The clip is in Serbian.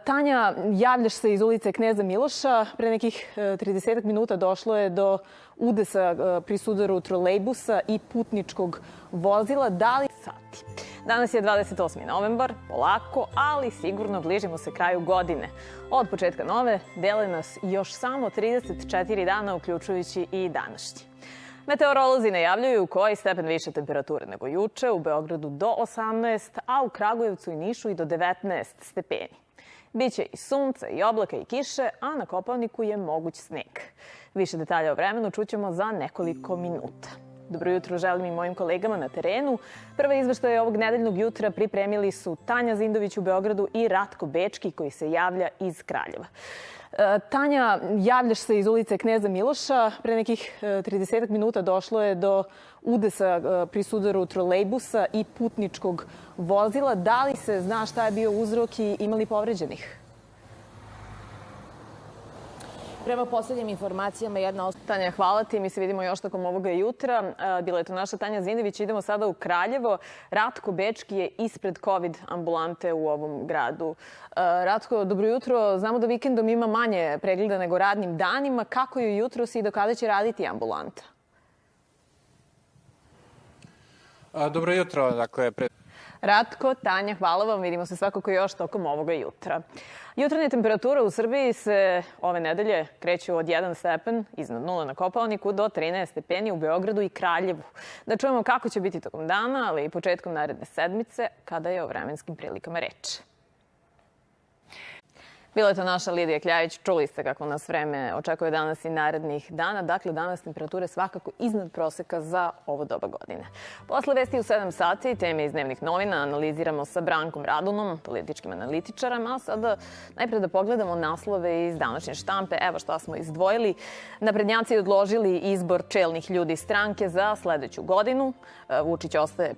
Tanja, javljaš se iz ulice Kneza Miloša. Pre nekih 30 minuta došlo je do udesa pri sudaru trolejbusa i putničkog vozila. Da li sati? Danas je 28. novembar, polako, ali sigurno bližimo se kraju godine. Od početka nove dele nas još samo 34 dana, uključujući i današnji. Meteorolozi najavljuju koji stepen više temperature nego juče, u Beogradu do 18, a u Kragujevcu i Nišu i do 19 stepeni. Biće i sunca, i oblaka, i kiše, a na Kopaoniku je moguć sneg. Više detalja o vremenu čućemo za nekoliko minuta. Dobro jutro želim i mojim kolegama na terenu. Prve izveštaje ovog nedeljnog jutra pripremili su Tanja Zindović u Beogradu i Ratko Bečki koji se javlja iz Kraljeva. Tanja, javljaš se iz ulice Kneza Miloša. Pre nekih 30 minuta došlo je do udesa pri sudaru trolejbusa i putničkog vozila. Da li se zna šta je bio uzrok i ima li povređenih? Prema poslednjim informacijama jedna osoba... Tanja, hvala ti. Mi se vidimo još tokom ovoga jutra. Bila je to naša Tanja Zindović. Idemo sada u Kraljevo. Ratko Bečki je ispred COVID ambulante u ovom gradu. Ratko, dobro jutro. Znamo da vikendom ima manje pregleda nego radnim danima. Kako je jutros i do kada će raditi ambulanta? Dobro jutro. Ratko, Tanja, hvala vam. Vidimo se svakako još tokom ovoga jutra. Jutarnja temperatura u Srbiji se ove nedelje kreću od 1 stepen iznad 0 na Kopaoniku do 13 stepeni u Beogradu i Kraljevu. Da čujemo kako će biti tokom dana, ali i početkom naredne sedmice, kada je o vremenskim prilikama reč. Bila je to naša Lidija Kljajić. Čuli ste kako nas vreme očekuje danas i narednih dana. Dakle, danas temperature svakako iznad proseka za ovo doba godine. Posle vesti u 7 sati, teme iz dnevnih novina analiziramo sa Brankom Radunom, političkim analitičarom, a sada najpre da pogledamo naslove iz današnje štampe. Evo šta smo izdvojili. Naprednjaci odložili izbor čelnih ljudi stranke za sledeću godinu. Vučić ostaje